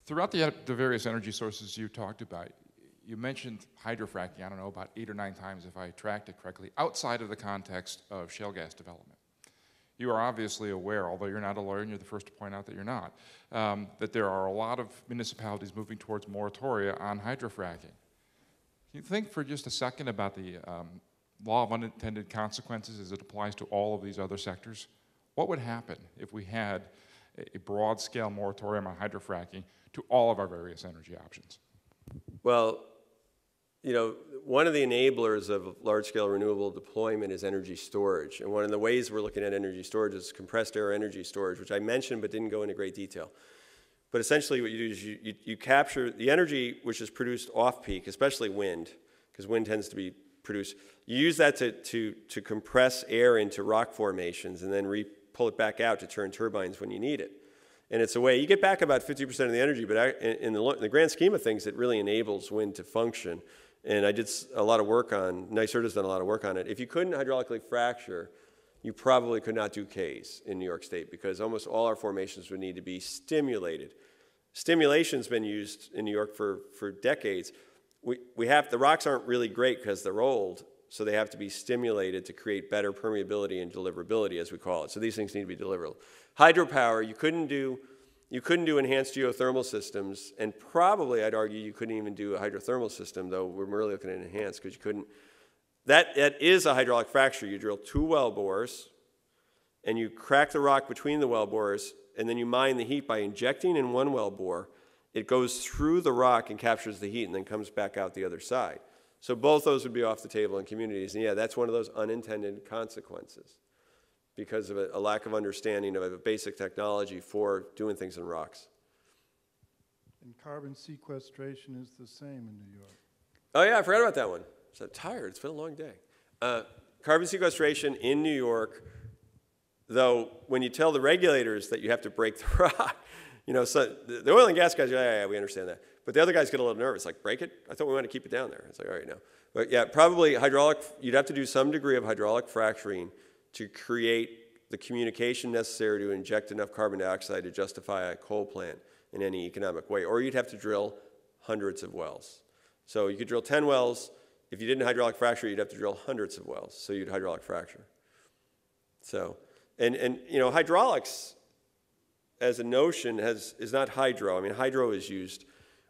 Throughout the various energy sources you talked about, you mentioned hydrofracking, I don't know, about 8 or 9 times if I tracked it correctly, outside of the context of shale gas development. You are obviously aware, although you're not a lawyer and you're the first to point out that you're not, that there are a lot of municipalities moving towards moratoria on hydrofracking. Can you think for just a second about the law of unintended consequences as it applies to all of these other sectors? What would happen if we had a broad-scale moratorium on hydrofracking to all of our various energy options? Well, you know, one of the enablers of large-scale renewable deployment is energy storage. And one of the ways we're looking at energy storage is compressed air energy storage, which I mentioned but didn't go into great detail. But essentially what you do is you capture the energy which is produced off-peak, especially wind, because wind tends to be produced. You use that to compress air into rock formations and then pull it back out to turn turbines when you need it. And it's a way, you get back about 50% of the energy, but in the grand scheme of things, it really enables wind to function. And I did a lot of work on, NYSERDA's done a lot of work on it. If you couldn't hydraulically fracture, you probably could not do Ks in New York State because almost all our formations would need to be stimulated. Stimulation's been used in New York for decades. The rocks aren't really great because they're old, so they have to be stimulated to create better permeability and deliverability, as we call it. So these things need to be deliverable. Hydropower, you couldn't do enhanced geothermal systems, and probably, I'd argue, you couldn't even do a hydrothermal system, though we're really looking at enhanced, because you couldn't. That is a hydraulic fracture. You drill 2 well bores, and you crack the rock between the well bores, and then you mine the heat by injecting in one well bore. It goes through the rock and captures the heat, and then comes back out the other side. So both those would be off the table in communities, and yeah, that's one of those unintended consequences, because of a lack of understanding of a basic technology for doing things in rocks. And carbon sequestration is the same in New York. Oh yeah, I forgot about that one. I'm tired, it's been a long day. Carbon sequestration in New York, though, when you tell the regulators that you have to break the rock, you know, so the oil and gas guys are like, yeah, we understand that. But the other guys get a little nervous, like, break it? I thought we wanted to keep it down there. It's like, all right, no. But yeah, probably you'd have to do some degree of hydraulic fracturing to create the communication necessary to inject enough carbon dioxide to justify a coal plant in any economic way. Or you'd have to drill hundreds of wells. So you could drill 10 wells. If you didn't hydraulic fracture, you'd have to drill hundreds of wells. So you'd hydraulic fracture. So, and you know, hydraulics as a notion is not hydro. I mean, hydro is used,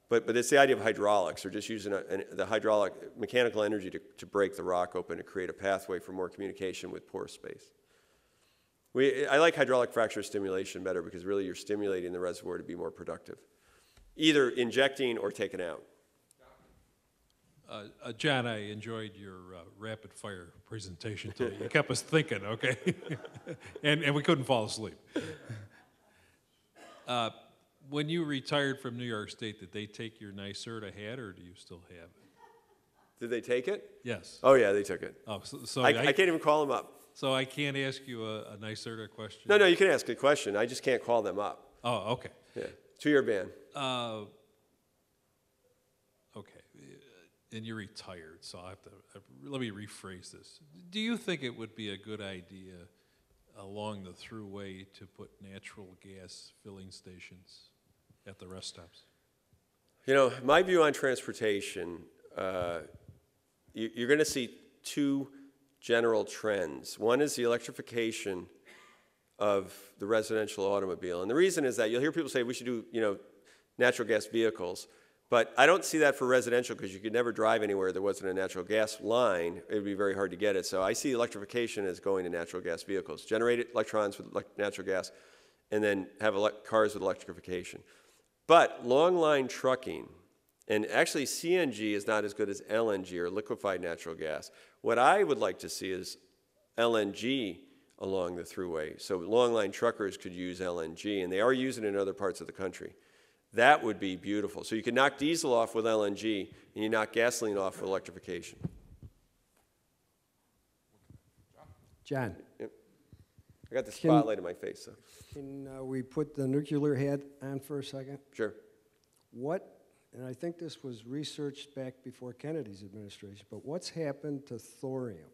but it's the idea of hydraulics, or just using the hydraulic mechanical energy to break the rock open to create a pathway for more communication with pore space. I like hydraulic fracture stimulation better because really you're stimulating the reservoir to be more productive, either injecting or taking out. John, I enjoyed your rapid fire presentation today. You kept us thinking, okay? and we couldn't fall asleep. When you retired from New York State, did they take your NYSERDA hat, or do you still have it? Did they take it? Yes. Oh, yeah, they took it. Oh, so I can't even call them up. So I can't ask you a NYSERDA question? No, you can ask a question. I just can't call them up. Oh, okay. Yeah, 2-year ban. Okay. And you're retired, so let me rephrase this. Do you think it would be a good idea along the thruway to put natural gas filling stations at the rest stops? You know, my view on transportation, you're going to see 2 general trends. One is the electrification of the residential automobile. And the reason is that you'll hear people say we should do, you know, natural gas vehicles. But I don't see that for residential because you could never drive anywhere there wasn't a natural gas line. It would be very hard to get it. So I see electrification as going to natural gas vehicles. Generate electrons with natural gas and then have cars with electrification. But long line trucking, and actually CNG is not as good as LNG or liquefied natural gas. What I would like to see is LNG along the thruway. So long line truckers could use LNG, and they are using it in other parts of the country. That would be beautiful. So you can knock diesel off with LNG, and you knock gasoline off with electrification. John. Yep. I got the spotlight in my face. So. Can we put the nuclear hat on for a second? Sure. And I think this was researched back before Kennedy's administration, but what's happened to thorium?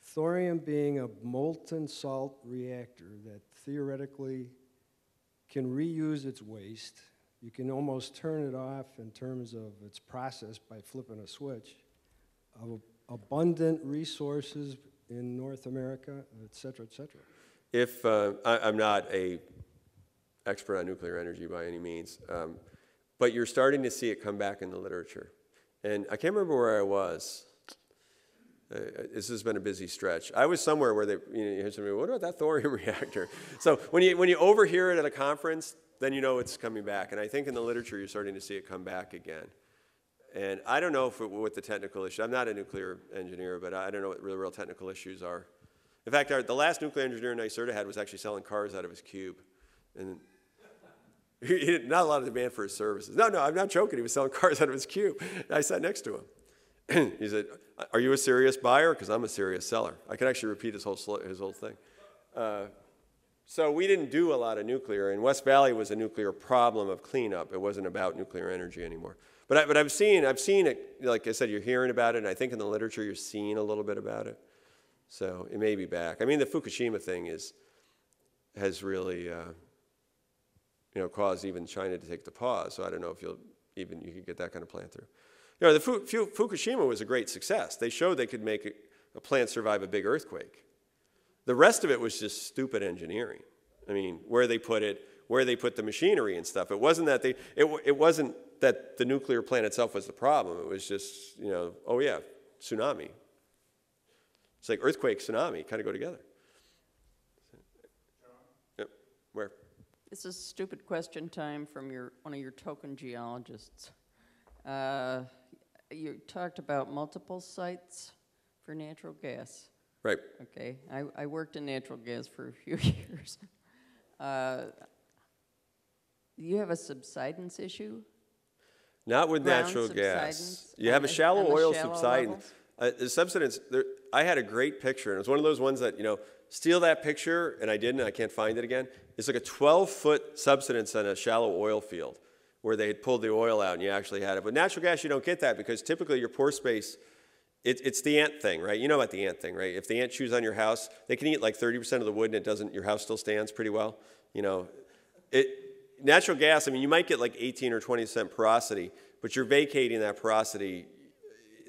Thorium being a molten salt reactor that theoretically can reuse its waste, You can almost turn it off in terms of its process by flipping a switch. Of abundant resources in North America, et cetera, et cetera. If I'm not a expert on nuclear energy by any means, but you're starting to see it come back in the literature. And I can't remember where I was. This has been a busy stretch. I was somewhere where you hear somebody, what about that thorium reactor? So when you overhear it at a conference, then you know it's coming back. And I think in the literature you're starting to see it come back again. And I don't know what the technical issue. I'm not a nuclear engineer, but I don't know what the real technical issues are. In fact, the last nuclear engineer in NYSERDA had was actually selling cars out of his cube. And he had not a lot of demand for his services. No, I'm not joking. He was selling cars out of his cube. And I sat next to him. He said, are you a serious buyer? Because I'm a serious seller. I could actually repeat his whole thing. So we didn't do a lot of nuclear. And West Valley was a nuclear problem of cleanup. It wasn't about nuclear energy anymore. But I've seen it, like I said, you're hearing about it, and I think in the literature you're seeing a little bit about it. So it may be back. I mean, the Fukushima thing has really caused even China to take the pause. So I don't know if you could get that kind of plant through. The Fukushima was a great success. They showed they could make a plant survive a big earthquake. The rest of it was just stupid engineering. I mean, where they put it, where they put the machinery and stuff. It wasn't that it wasn't that the nuclear plant itself was the problem. It was just, oh yeah, tsunami. It's like earthquake, tsunami, kind of go together. Yep. Where? This is stupid question time from one of your token geologists. You talked about multiple sites for natural gas. Right. Okay. I worked in natural gas for a few years. You have a subsidence issue? Not with Ground natural gas. subsidence You have a shallow oil subsidence. level? The subsidence, I had a great picture, and it was one of those ones that, steal that picture, and I didn't, I can't find it again. It's like a 12-foot subsidence on a shallow oil field where they had pulled the oil out and you actually had it. But natural gas, you don't get that because typically your pore space, it's the ant thing, right? You know about the ant thing, right? If the ant chews on your house, they can eat like 30% of the wood and your house still stands pretty well. Natural gas, I mean, you might get like 18 or 20% porosity, but you're vacating that porosity.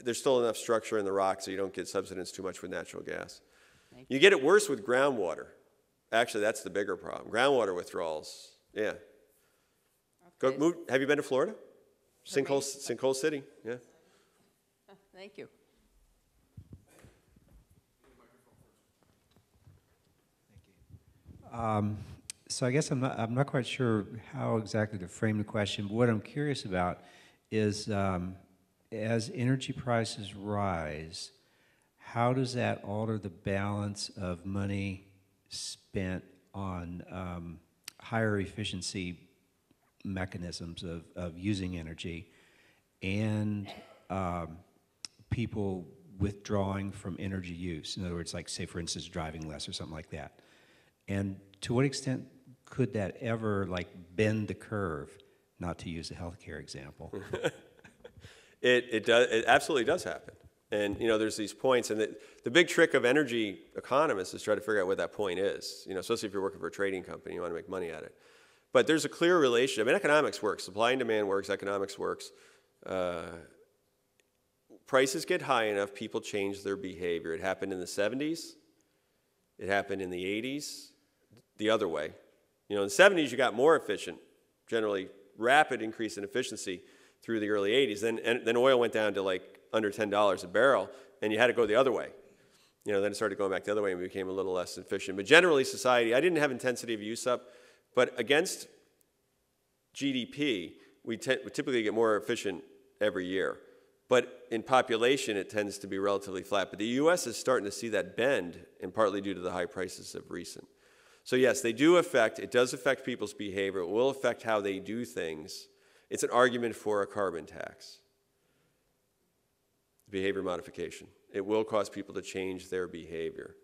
There's still enough structure in the rock so you don't get subsidence too much with natural gas. You get it worse with groundwater. Actually, that's the bigger problem. Groundwater withdrawals, yeah. Okay. Have you been to Florida? Sinkhole City, yeah. Thank you. So I guess I'm not quite sure how exactly to frame the question, but what I'm curious about is as energy prices rise, how does that alter the balance of money spent on higher efficiency mechanisms of using energy and people withdrawing from energy use? In other words, like say for instance driving less or something like that. And to what extent could that ever bend the curve, not to use a healthcare example? It absolutely does happen. And there's these points, and the big trick of energy economists is try to figure out what that point is. Especially if you're working for a trading company, you want to make money at it. But there's a clear relationship. I mean, economics works. Supply and demand works. Economics works. Prices get high enough, people change their behavior. It happened in the 70s. It happened in the 80s. The other way. In the 70s, you got more efficient, generally rapid increase in efficiency through the early 80s. Then oil went down to under $10 a barrel, and you had to go the other way. Then it started going back the other way and we became a little less efficient. But generally, society, I didn't have intensity of use up, but against GDP, we typically get more efficient every year. But in population, it tends to be relatively flat. But the U.S. is starting to see that bend, and partly due to the high prices of recent. So yes, it does affect people's behavior. It will affect how they do things. It's an argument for a carbon tax. Behavior modification. It will cause people to change their behavior.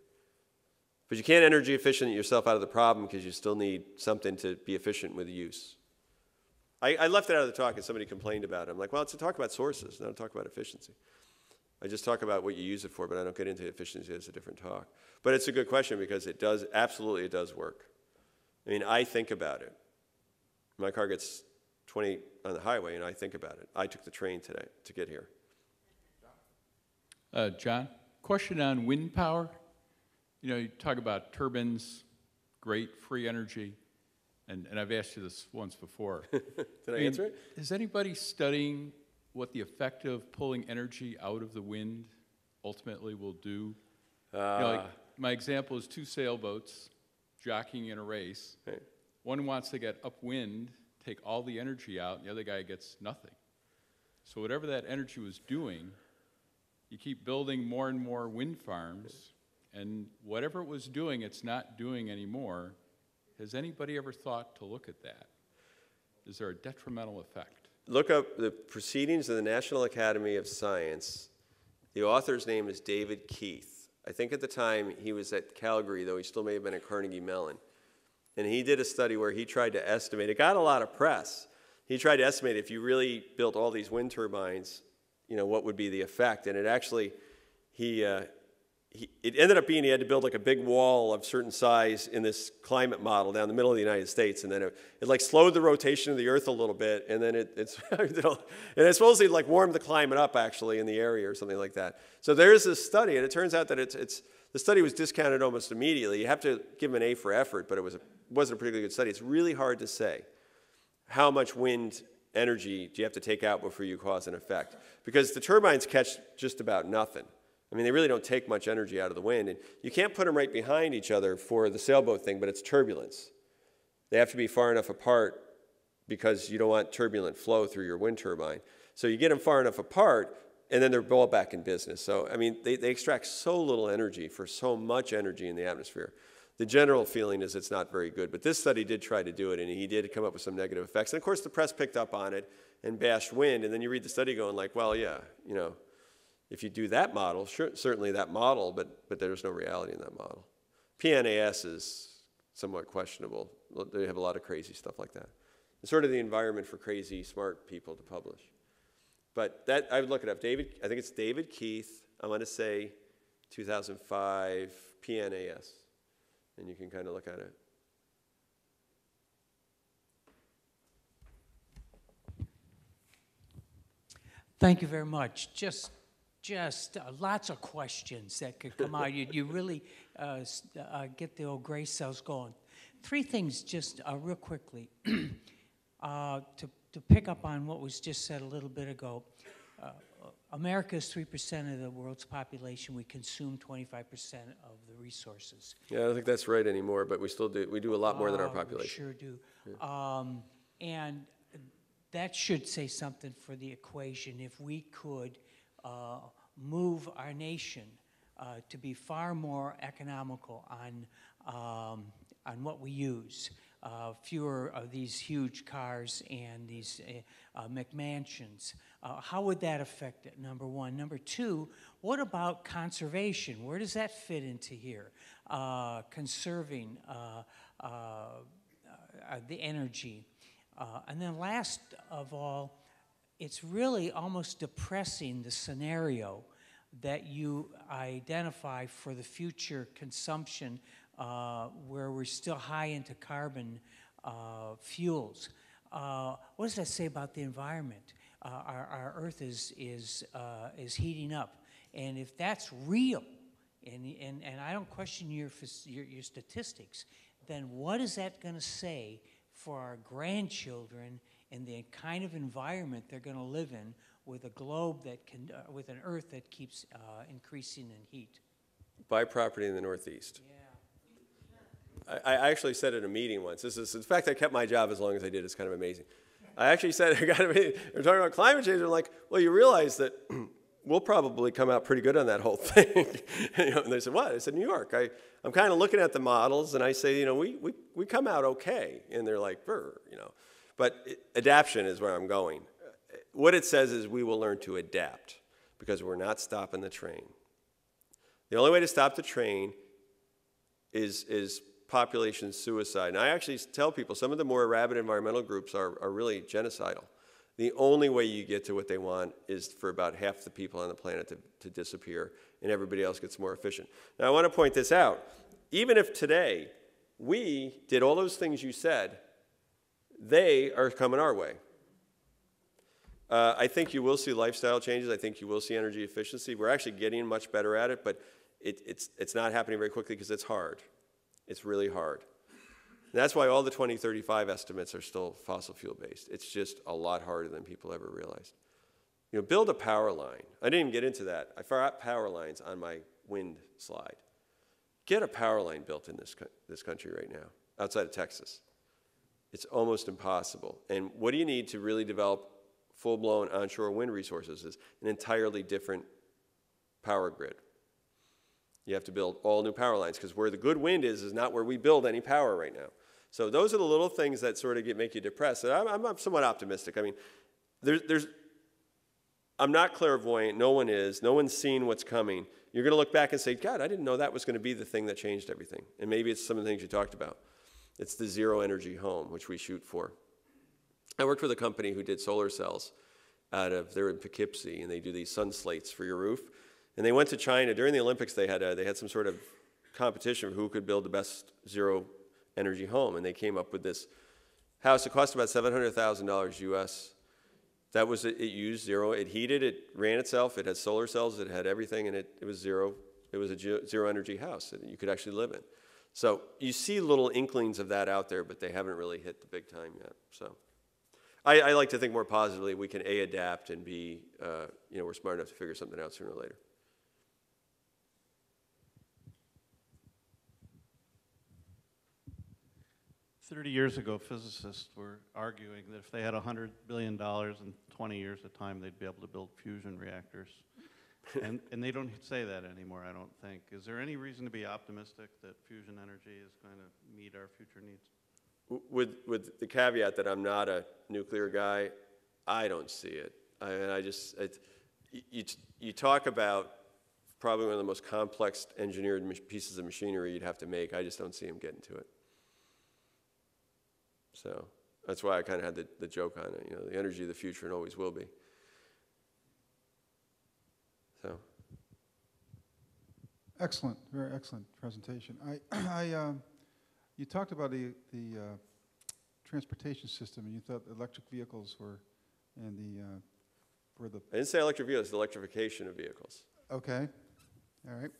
But you can't energy efficient yourself out of the problem because you still need something to be efficient with use. I left it out of the talk and somebody complained about it. I'm like, well, it's a talk about sources, not a talk about efficiency. I just talk about what you use it for, but I don't get into efficiency. It's a different talk. But it's a good question because it does, absolutely it does work. I mean, I think about it. My car gets 20 on the highway, and I think about it. I took the train today to get here. John, question on wind power. You know, you talk about turbines, great free energy, and I've asked you this once before. Did I answer it? Is anybody studying what the effect of pulling energy out of the wind ultimately will do? You know, like my example is two sailboats jockeying in a race. Right. One wants to get upwind, take all the energy out, and the other guy gets nothing. So whatever that energy was doing, you keep building more and more wind farms, and whatever it was doing, it's not doing anymore. Has anybody ever thought to look at that? Is there a detrimental effect? Look up the Proceedings of the National Academy of Science. The author's name is David Keith. I think at the time he was at Calgary, though he still may have been at Carnegie Mellon. And he did a study where he tried to estimate, it got a lot of press. He tried to estimate if you really built all these wind turbines, you know, what would be the effect. And it actually, it ended up being he had to build like a big wall of certain size in this climate model down the middle of the United States. And then it like slowed the rotation of the Earth a little bit. And then it's supposedly like warmed the climate up actually in the area or something like that. So there's this study, and it turns out that the study was discounted almost immediately. You have to give them an A for effort, but it wasn't a particularly good study. It's really hard to say how much wind energy do you have to take out before you cause an effect. Because the turbines catch just about nothing. I mean, they really don't take much energy out of the wind. And you can't put them right behind each other for the sailboat thing, but it's turbulence. They have to be far enough apart because you don't want turbulent flow through your wind turbine. So you get them far enough apart, and then they're all back in business. So, I mean, they extract so little energy for so much energy in the atmosphere. The general feeling is it's not very good. But this study did try to do it, and he did come up with some negative effects. And, of course, the press picked up on it and bashed wind. And then you read the study going like, well, yeah, you know, if you do that model, sure, certainly that model, but there's no reality in that model. PNAS is somewhat questionable. They have a lot of crazy stuff like that. It's sort of the environment for crazy, smart people to publish. But that, I would look it up. I think it's David Keith. I want to say 2005 PNAS. And you can kind of look at it. Thank you very much. Just lots of questions that could come out. You really get the old gray cells going. Three things just real quickly to pick up on what was just said a little bit ago. America is 3% of the world's population. We consume 25% of the resources. Yeah, I don't think that's right anymore, but we still do. We do a lot more than our population. We sure do. Yeah. And that should say something for the equation. If we could move our nation to be far more economical on what we use, fewer of these huge cars and these McMansions. How would that affect it, number one? Number two, what about conservation? Where does that fit into here? Conserving the energy. And then last of all, it's really almost depressing, the scenario that you identify for the future consumption where we're still high into carbon fuels. What does that say about the environment? Our Earth is heating up, and if that's real, and I don't question your statistics, then what is that going to say for our grandchildren and the kind of environment they're going to live in with a globe that can, with an Earth that keeps increasing in heat? Buy property in the Northeast. Yeah. I actually said at a meeting once. In fact, I kept my job as long as I did. It's kind of amazing. I actually said, we're talking about climate change. And I'm like, well, you realize that we'll probably come out pretty good on that whole thing. And they said, what? I said, New York. I'm kind of looking at the models, and I say, we come out okay. And they're like, But adaptation is where I'm going. What it says is we will learn to adapt because we're not stopping the train. The only way to stop the train is population suicide. And I actually tell people some of the more rabid environmental groups are really genocidal. The only way you get to what they want is for about half the people on the planet to disappear, and everybody else gets more efficient. Now, I want to point this out. Even if today we did all those things you said, they are coming our way. I think you will see lifestyle changes. I think you will see energy efficiency. We're actually getting much better at it, but it's not happening very quickly because it's hard. It's really hard. And that's why all the 2035 estimates are still fossil fuel based. It's just a lot harder than people ever realized. You know, build a power line. I didn't even get into that. I forgot power lines on my wind slide. Get a power line built in this country right now, outside of Texas. It's almost impossible. And what do you need to really develop full-blown onshore wind resources is an entirely different power grid. You have to build all new power lines because where the good wind is not where we build any power right now. So those are the little things that sort of make you depressed. And I'm somewhat optimistic. I mean, I'm not clairvoyant. No one is. No one's seen what's coming. You're going to look back and say, God, I didn't know that was going to be the thing that changed everything. And maybe it's some of the things you talked about. It's the zero energy home, which we shoot for. I worked with a company who did solar cells they're in Poughkeepsie, and they do these sun slates for your roof. And they went to China. During the Olympics, they had some sort of competition for who could build the best zero energy home. And they came up with this house. It cost about $700,000 US. That was it. It used zero. It heated. It ran itself. It had solar cells. It had everything, and it was zero. It was a zero energy house that you could actually live in. So you see little inklings of that out there, but they haven't really hit the big time yet. So I like to think more positively. We can A, adapt, and B, we're smart enough to figure something out sooner or later. $30 years ago, physicists were arguing that if they had $100 billion in 20 years of time, they'd be able to build fusion reactors. And they don't say that anymore, I don't think. Is there any reason to be optimistic that fusion energy is going to meet our future needs? With the caveat that I'm not a nuclear guy, I don't see it. You talk about probably one of the most complex engineered pieces of machinery you'd have to make. I just don't see them getting to it. So that's why I kind of had the joke on it, the energy of the future and always will be. So. Excellent, very excellent presentation. You talked about the transportation system, and you thought electric vehicles were I didn't say electric vehicles, the electrification of vehicles. Okay, all right.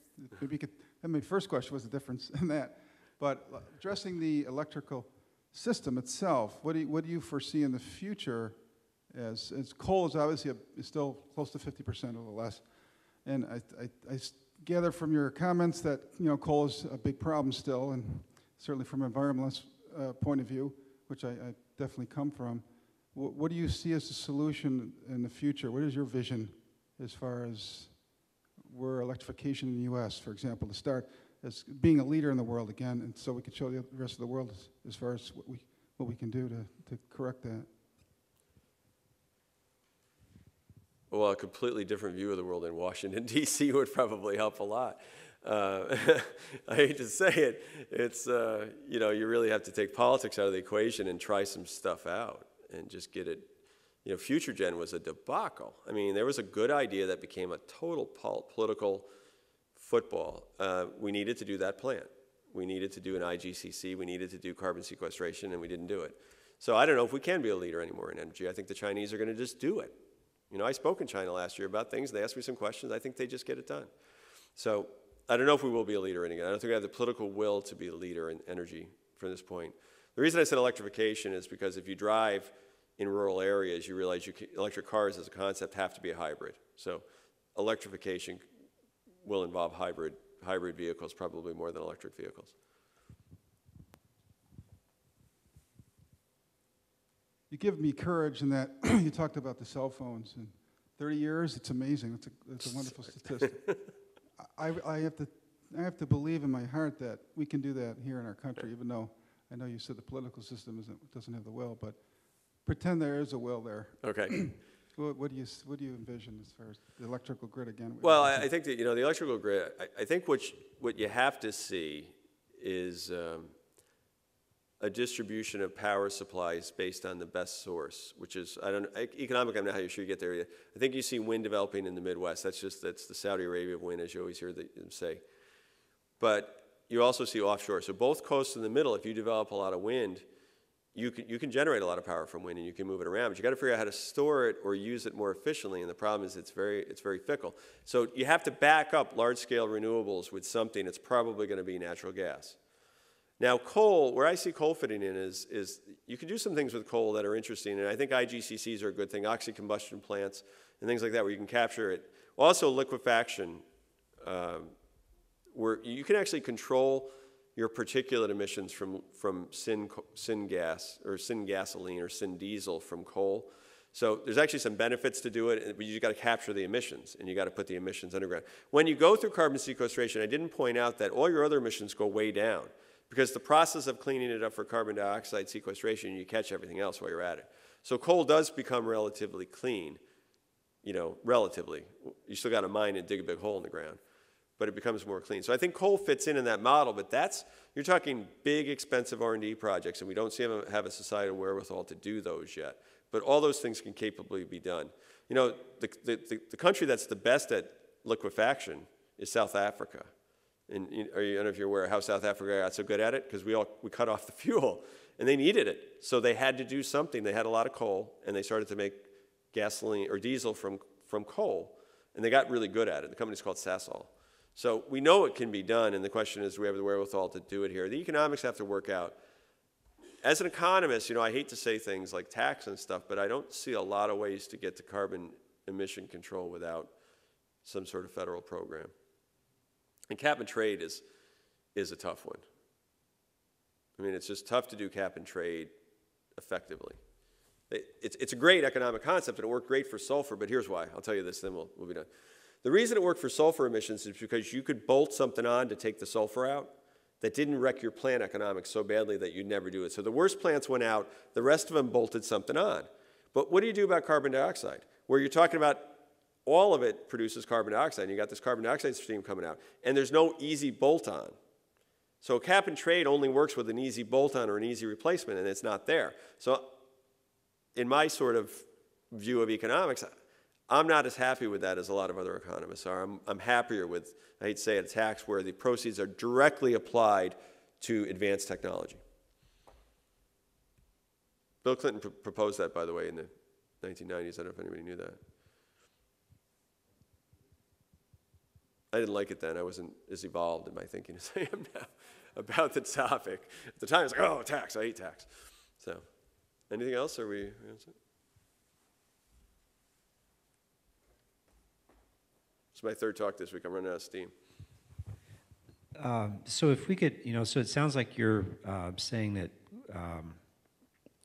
Maybe you could. And my first question was the difference in that, but addressing the electrical system itself, what do you foresee in the future? As coal is obviously is still close to 50% or less, and I gather from your comments that coal is a big problem still, and certainly from an environmentalist point of view, which I definitely come from. What do you see as a solution in the future? What is your vision as far as where electrification in the U.S., for example, to start as being a leader in the world again, and so we can show the rest of the world as far as what we can do to correct that? Well, a completely different view of the world in Washington, D.C. would probably help a lot. I hate to say it, it's, you really have to take politics out of the equation and try some stuff out and just get it. Future Gen was a debacle. I mean, there was a good idea that became a total political football. We needed to do that plant. We needed to do an IGCC. We needed to do carbon sequestration, and we didn't do it. So I don't know if we can be a leader anymore in energy. I think the Chinese are going to just do it. I spoke in China last year about things. They asked me some questions. I think they just get it done. So I don't know if we will be a leader in it. I don't think we have the political will to be a leader in energy from this point. The reason I said electrification is because if you drive in rural areas, you realize electric cars as a concept have to be a hybrid. So electrification will involve hybrid vehicles probably more than electric vehicles. You give me courage in that you talked about the cell phones. In 30 years, it's amazing. It's a wonderful statistic. I have to believe in my heart that we can do that here in our country, even though I know you said the political system doesn't have the will, but pretend there is a will there. Okay. What do you envision as far as the electrical grid again? Well, I think that the electrical grid. I think what you have to see is a distribution of power supplies based on the best source, which is economic. I'm not sure you get there yet. I think you see wind developing in the Midwest. That's the Saudi Arabia of wind, as you always hear them say. But you also see offshore. So both coasts in the middle, if you develop a lot of wind, you can generate a lot of power from wind and you can move it around, but you got to figure out how to store it or use it more efficiently. And the problem is it's very fickle. So you have to back up large-scale renewables with something that's probably going to be natural gas. Now, coal, where I see coal fitting in is you can do some things with coal that are interesting, and I think IGCCs are a good thing, oxy-combustion plants and things like that where you can capture it. Also, liquefaction, where you can actually control your particulate emissions from syn gas or syn gasoline or syn diesel from coal. So there's actually some benefits to do it, but you got to capture the emissions, and you got to put the emissions underground. When you go through carbon sequestration, I didn't point out that all your other emissions go way down, because the process of cleaning it up for carbon dioxide sequestration, you catch everything else while you're at it. So coal does become relatively clean, you know, relatively. You still got to mine and dig a big hole in the ground, but it becomes more clean. So I think coal fits in that model, but you're talking big, expensive R&D projects, and we don't seem to have a societal wherewithal to do those yet. But all those things can capably be done. You know, the country that's the best at liquefaction is South Africa. And I don't know if you're aware of how South Africa got so good at it, because we cut off the fuel, and they needed it. So they had to do something. They had a lot of coal, and they started to make gasoline or diesel from coal, and they got really good at it. The company's called Sasol. So we know it can be done, and the question is, do we have the wherewithal to do it here? The economics have to work out. As an economist, you know, I hate to say things like tax and stuff, but I don't see a lot of ways to get to carbon emission control without some sort of federal program. And cap and trade is a tough one. I mean, it's just tough to do cap and trade effectively. It's a great economic concept, and it worked great for sulfur, but here's why. I'll tell you this, then we'll be done. The reason it worked for sulfur emissions is because you could bolt something on to take the sulfur out that didn't wreck your plant economics so badly that you'd never do it. So the worst plants went out, the rest of them bolted something on. But what do you do about carbon dioxide? Where you're talking about all of it produces carbon dioxide, and you got this carbon dioxide stream coming out, and there's no easy bolt-on. So cap and trade only works with an easy bolt-on or an easy replacement, and it's not there. So in my sort of view of economics, I'm not as happy with that as a lot of other economists are. I'm happier with, I hate to say it, a tax where the proceeds are directly applied to advanced technology. Bill Clinton proposed that, by the way, in the 1990s. I don't know if anybody knew that. I didn't like it then. I wasn't as evolved in my thinking as I am now about the topic. At the time, I was like, oh, tax, I hate tax. So, anything else? Are we? It's my third talk this week. I'm running out of steam. So if we could, you know, so it sounds like you're saying that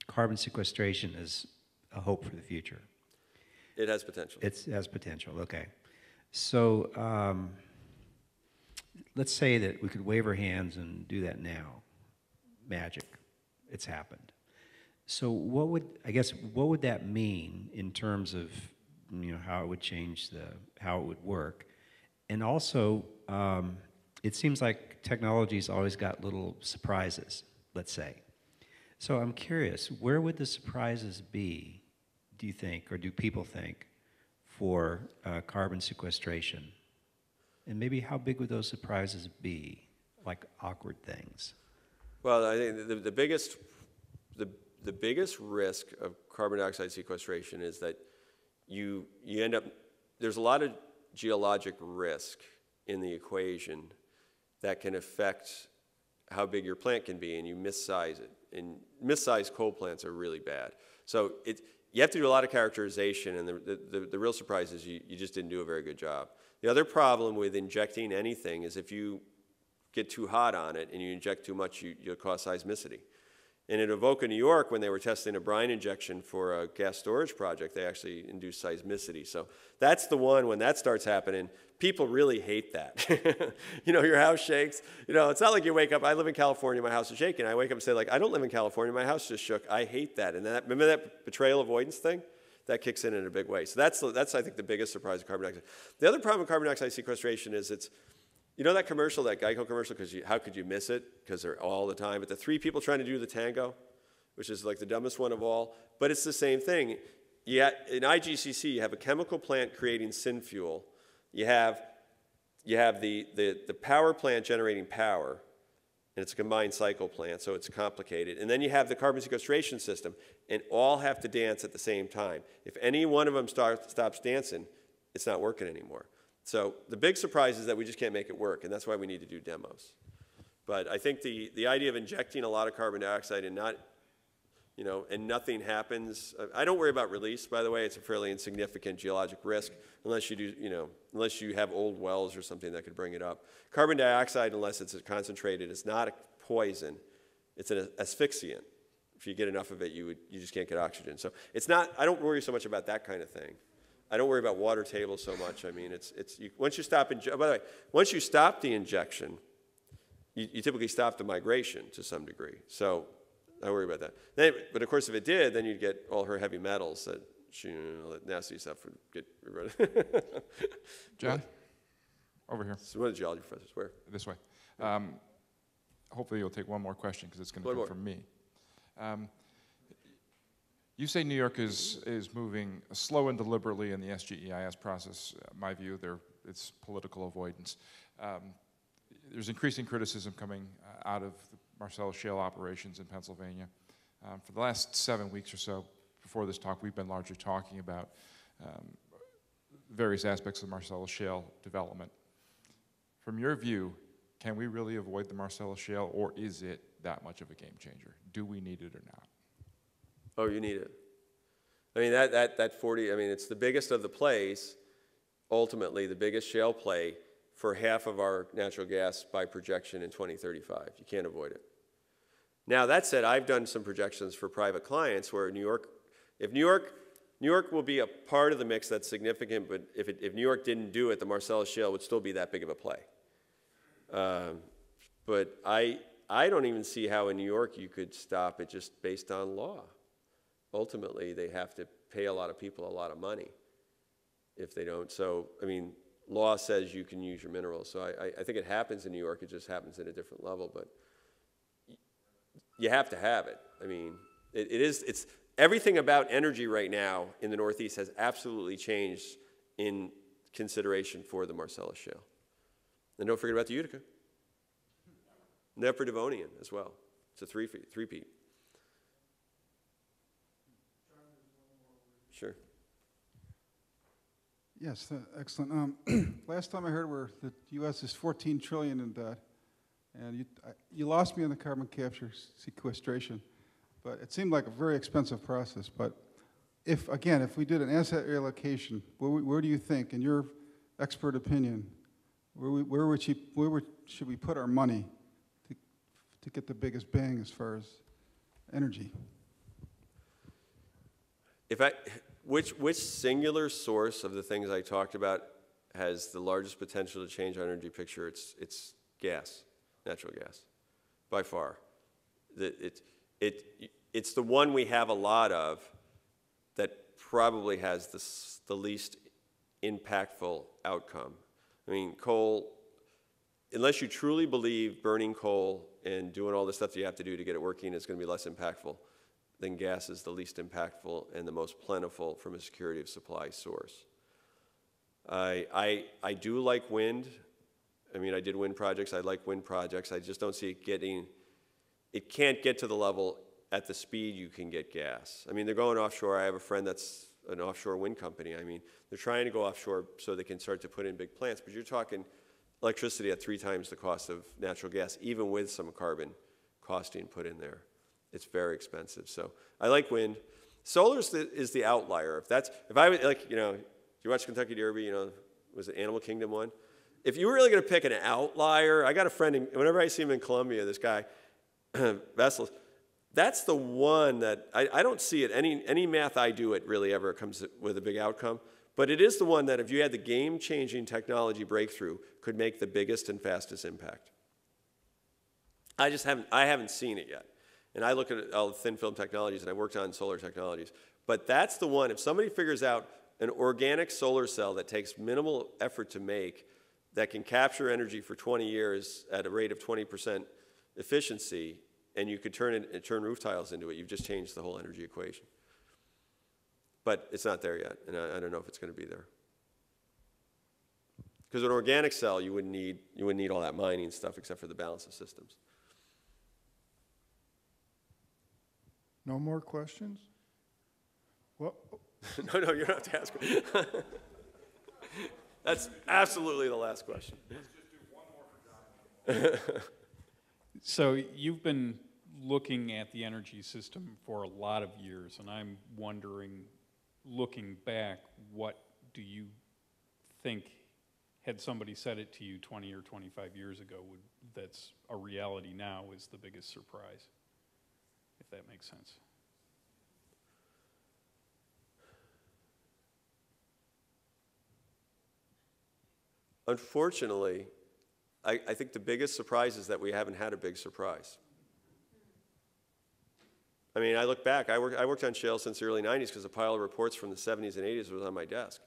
carbon sequestration is a hope for the future. It has potential. It has potential, okay. So let's say that we could wave our hands and do that now. Magic. It's happened. So what would that mean in terms of, you know, how it would change how it would work? And also, it seems like technology's always got little surprises, let's say. So I'm curious, where would the surprises be, do you think, or do people think, for carbon sequestration? And maybe how big would those surprises be, like awkward things? Well, I think the biggest risk of carbon dioxide sequestration is that you end up, there's a lot of geologic risk in the equation that can affect how big your plant can be, and you missize it. And missized coal plants are really bad. So you have to do a lot of characterization, and the real surprise is you just didn't do a very good job. The other problem with injecting anything is if you get too hot on it and you inject too much, you'll cause seismicity. And in Avoca, New York, when they were testing a brine injection for a gas storage project, they actually induced seismicity. So that's the one, when that starts happening, people really hate that. You know, your house shakes. You know, it's not like you wake up, I live in California, my house is shaking. I wake up and say, like, I don't live in California, my house just shook. I hate that. And remember that betrayal avoidance thing? That kicks in a big way. So that's I think, the biggest surprise of carbon dioxide. The other problem with carbon dioxide sequestration is you know that commercial, that Geico commercial, because how could you miss it? Because they're all the time. But the three people trying to do the tango, which is like the dumbest one of all. But it's the same thing. In IGCC, you have a chemical plant creating syn fuel. You have the power plant generating power. and it's a combined cycle plant, so it's complicated. And then you have the carbon sequestration system, and all have to dance at the same time. If any one of them stops dancing, it's not working anymore. So the big surprise is that we just can't make it work, and that's why we need to do demos. But I think the idea of injecting a lot of carbon dioxide and not, you know, and nothing happens. I don't worry about release, by the way. It's a fairly insignificant geologic risk unless you do, you know, unless you have old wells or something that could bring it up. Carbon dioxide, unless it's concentrated, is not a poison. It's an asphyxiant. If you get enough of it, you just can't get oxygen. So it's not. I don't worry so much about that kind of thing. I don't worry about water tables so much. I mean, once you stop. By the way, once you stop the injection, you typically stop the migration to some degree. So I worry about that. But of course, if it did, then you'd get all her heavy metals that that nasty stuff would get rid of. John, over here. So one of the geology professors, where? This way. Hopefully you'll take one more question because it's going to come from me. You say New York is moving slow and deliberately in the SGEIS process. My view, it's political avoidance. There's increasing criticism coming out of the Marcellus Shale operations in Pennsylvania. For the last 7 weeks or so before this talk, we've been largely talking about various aspects of the Marcellus Shale development. From your view, can we really avoid the Marcellus Shale, or is it that much of a game changer? Do we need it or not? Oh, you need it. I mean, that 40, I mean, it's the biggest of the plays, ultimately the biggest shale play for half of our natural gas by projection in 2035. You can't avoid it. Now, that said, I've done some projections for private clients where New York will be a part of the mix that's significant, but if New York didn't do it, the Marcellus Shale would still be that big of a play. But I don't even see how in New York you could stop it just based on law. Ultimately, they have to pay a lot of people a lot of money if they don't. So, I mean, law says you can use your minerals. So I think it happens in New York. It just happens at a different level. But you have to have it. I mean, it's everything about energy right now in the Northeast has absolutely changed in consideration for the Marcellus Shale. And don't forget about the Utica. And the Upper Devonian as well. It's a three-peat. Sure. Yes, excellent. Last time I heard, the U.S. is $14 trillion in debt, and you lost me on the carbon capture sequestration, but it seemed like a very expensive process. But if we did an asset reallocation, where do you think, in your expert opinion, where should we put our money to get the biggest bang as far as energy? Which singular source of the things I talked about has the largest potential to change our energy picture? It's gas, natural gas, by far. It's the one we have a lot of that probably has the least impactful outcome. I mean, coal, unless you truly believe burning coal and doing all the stuff that you have to do to get it working is going to be less impactful, then gas is the least impactful and the most plentiful from a security of supply source. I do like wind. I mean, I did wind projects. I like wind projects. I just don't see it can't get to the level at the speed you can get gas. I mean, they're going offshore. I have a friend that's an offshore wind company. I mean, they're trying to go offshore so they can start to put in big plants, but you're talking electricity at 3 times the cost of natural gas, even with some carbon costing put in there. It's very expensive. So I like wind. Solar is the outlier. If I would, like, you know, do you watch Kentucky Derby? You know, was it Animal Kingdom one? If you were really going to pick an outlier, I got a friend, whenever I see him in Colombia, this guy, Vessels, that's the one that I don't see it. Any math I do, it really ever comes with a big outcome. But it is the one that if you had the game-changing technology breakthrough, could make the biggest and fastest impact. I haven't seen it yet. And I look at all the thin film technologies, and I worked on solar technologies. But that's the one, if somebody figures out an organic solar cell that takes minimal effort to make, that can capture energy for 20 years at a rate of 20% efficiency, and you could turn roof tiles into it, you've just changed the whole energy equation. But it's not there yet, and I don't know if it's going to be there. Because an organic cell, you wouldn't need all that mining stuff except for the balance of systems. No more questions? Well, No, you don't have to ask. That's absolutely the last question. So you've been looking at the energy system for a lot of years, and I'm wondering, looking back, what do you think, had somebody said it to you 20 or 25 years ago, that's a reality now, is the biggest surprise, if that makes sense? Unfortunately, I think the biggest surprise is that we haven't had a big surprise. I mean, I look back, I worked on shale since the early 90s because a pile of reports from the 70s and 80s was on my desk.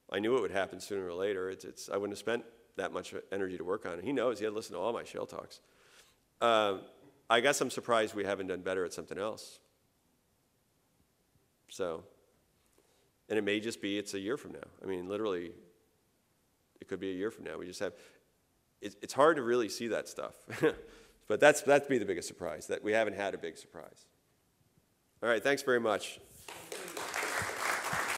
I knew it would happen sooner or later. I wouldn't have spent that much energy to work on it. He knows, he had listened to all my shale talks. I guess I'm surprised we haven't done better at something else. So, and it may just be it's a year from now. I mean, literally, it could be a year from now. We just have, it's hard to really see that stuff. But that'd be the biggest surprise, that we haven't had a big surprise. All right, thanks very much.